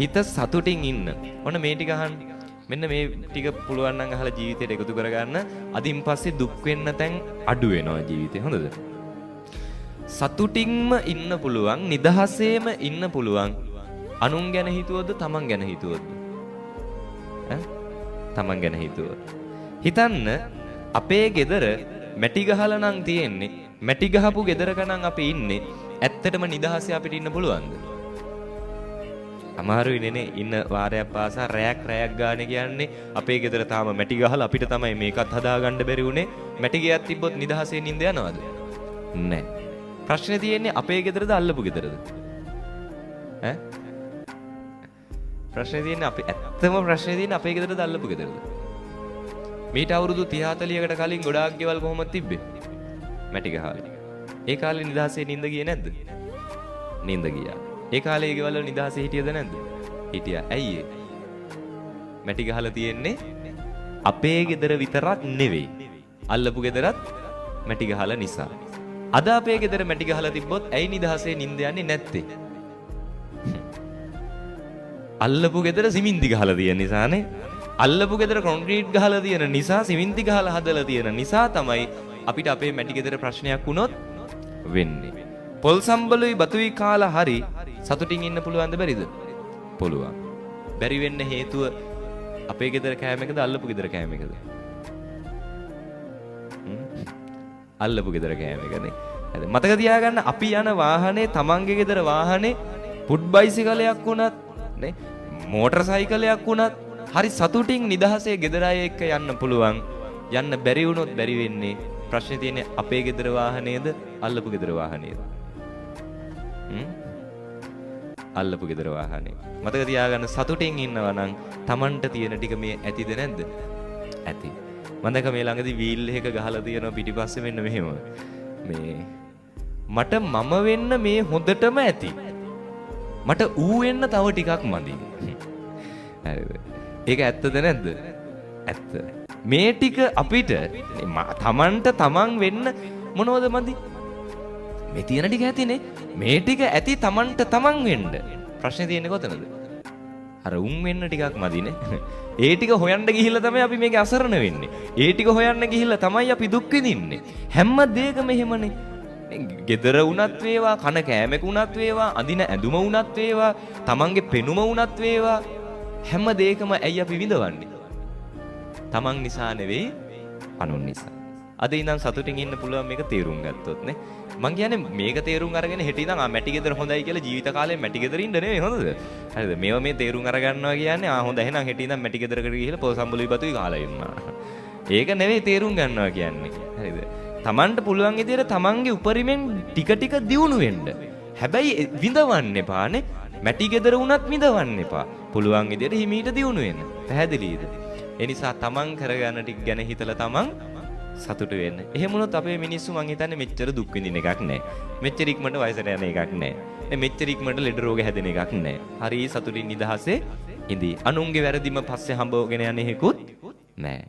හිත සතුටින් ඉන්න. ඔන්න මේ ටික අහන්න. මෙන්න මේ ටික පුළුවන් නම් අහලා ජීවිතයට එකතු කරගන්න. අදින් පස්සේ දුක් වෙන්න තැන් අඩු වෙනවා ජීවිතේ. හොඳද? සතුටින්ම ඉන්න පුළුවන්, නිදහසේම ඉන්න පුළුවන්. අනුන් ගැන හිතුවොත් තමන් ගැන හිතුවොත්? තමන් ගැන හිතුවොත්. හිතන්න අපේ ගෙදර මැටි ගහලා නම් තියෙන්නේ. මැටි ගහපු ගෙදරක නම් අපි ඉන්නේ. ඇත්තටම නිදහසේ අපිට ඉන්න පුළුවන්ද? අමාරුයි නේ. ඉන්න වාරයක් පාසා රැයක් ගානේ කියන්නේ අපේ ගෙදර තාම මැටි ගහලා අපිට තමයි මේකත් හදාගන්න බැරි උනේ. මැටි ගියක් තිබ්බොත් නිදහසේ නිින්ද යනවද? නැහැ. ප්‍රශ්නේ තියෙන්නේ අපේ ගෙදරද අල්ලපු ගෙදරද? ප්‍රශ්නේ තියෙන්නේ ඇත්තම ප්‍රශ්නේ තියෙන්නේ අපේ ගෙදරද අල්ලපු ගෙදරද? මීට අවුරුදු 30 40කට කලින් ගොඩාක් ගෙවල් කොහොමද තිබ්බේ? මැටි ගහලා. ඒ කාලේ නිදහසේ නිින්ද ගියේ නැද්ද? නිින්ද ගියා. ඒ කාලේ ඒ ගෙවල් වල නිදහසේ හිටියද නැද්ද? හිටියා. ඇයි ඒ? මැටි ගහලා තියෙන්නේ අපේ ගෙදර විතරක් නෙවෙයි. අල්ලපු ගෙදරත් මැටි ගහලා නිසා. අද අපේ ගෙදර මැටි ගහලා තිබ්බොත් ඇයි නිදහසේ නිින්ද යන්නේ නැත්තේ? අල්ලපු ගෙදර සිමින්ති ගහලා තියෙන නිසානේ. අල්ලපු ගෙදර කොන්ක්‍රීට් ගහලා තියෙන නිසා, සිමින්ති ගහලා හදලා තියෙන නිසා තමයි අපිට අපේ මැටි ගෙදර ප්‍රශ්නයක් වුණොත් වෙන්නේ. පොල් සම්බලුයි බතුයි කාලා හරි සතුටින් ඉන්න පුළුවන්ද බැරිද? පුළුවන්. බැරි වෙන්න හේතුව අපේ ගෙදර කෑම එකද අල්ලපු ගෙදර කෑම එකද? අල්ලපු ගෙදර කෑම එකනේ. හරි. මතක තියාගන්න අපි යන වාහනේ තමන්ගේ ගෙදර වාහනේ පුඩ් බයිසිකලයක් වුණත් නේ මෝටර් සයිකලයක් වුණත් හරි සතුටින් නිදහසේ ගෙදර අය එක්ක යන්න පුළුවන්. යන්න බැරි වුණොත් බැරි වෙන්නේ. ප්‍රශ්නේ තියෙන්නේ අපේ ගෙදර වාහනේද අල්ලපු ගෙදර වාහනේද? අල්ලපු ගෙදර වාහනේ. මතක තියාගන්න සතුටින් ඉන්නවා නම් Tamanට තියෙන ටික මේ ඇතිද නැද්ද? ඇති. මම දැක මේ ළඟදී වීල් එක ගහලා තියෙනවා පිටිපස්සේ මෙන්න මෙහෙම. මේ මට මම වෙන්න මේ හොඳටම ඇති. මට ඌ වෙන්න තව ටිකක් මදි. හරිද? ඒක ඇත්තද නැද්ද? ඇත්ත. මේ ටික අපිට Tamanට Taman වෙන්න මොනවද මදි? මේ තියෙන ටික ඇතිනේ. මේ ටික ඇති Tamanට Taman වෙන්න. ප්‍රශ්නේ තියෙන්නේ කොතනද? අර උන් වෙන්න ටිකක් මදිනේ. ඒ ටික හොයන්න ගිහිල්ලා තමයි අපි මේකේ අසරණ වෙන්නේ. ඒ ටික හොයන්න ගිහිල්ලා තමයි අපි දුක් විඳින්නේ. හැම දෙයකම එහෙමනේ. ගෙදර වුණත් වේවා, කන කෑමක වුණත් වේවා, අඳින ඇඳුම වුණත් වේවා, Tamanගේ පෙනුම වුණත් වේවා, හැම දෙයකම ඇයි අපි විඳවන්නේ? Taman නිසා නෙවෙයි, අනුන් නිසා. අද ඉඳන් සතුටින් ඉන්න පුළුවන් මේක තේරුම් ගත්තොත් නේ. මං කියන්නේ මේක තේරුම් අරගෙන හෙට ඉඳන් මැටි ගෙදර හොඳයි කියලා ජීවිත කාලේ මැටි ගෙදර ඉන්න නෙවෙයි හොඳද? හරිද? මේවා මේ තේරුම් අරගන්නවා කියන්නේ හොඳ එහෙනම් හෙට ඉඳන් මැටි ගෙදරකට ගිහිල්ලා පොල් සම්බලුයි බතුයි කාලා ඉන්නවා. ඒක නෙවෙයි තේරුම් ගන්නවා කියන්නේ. හරිද? Tamanට පුළුවන් විදිහට Tamanගේ උපරිමෙන් ටික ටික දියුණු වෙන්න. හැබැයි විඳවන්න එපානේ. මැටි ගෙදර වුණත් විඳවන්න එපා. පුළුවන් විදිහට හිමීට දියුණු වෙන්න. පැහැදිලිද? ඒ නිසා Taman කරගන්න ටික ගැන හිතලා Taman සතුටු වෙන්න. එහෙම වුණොත් අපේ මිනිස්සු මං හිතන්නේ මෙච්චර දුක් විඳින එකක් නැහැ. මෙච්චර ඉක්මනට වයසට යන එකක් නැහැ. මෙච්චර ඉක්මනට ලෙඩ රෝග හැදෙන එකක් නැහැ. හරි සතුටින් නිදහසේ ඉඳී. අනුන්ගේ වැරදිම පස්සේ හඹවගෙන යන එකකුත් නැහැ.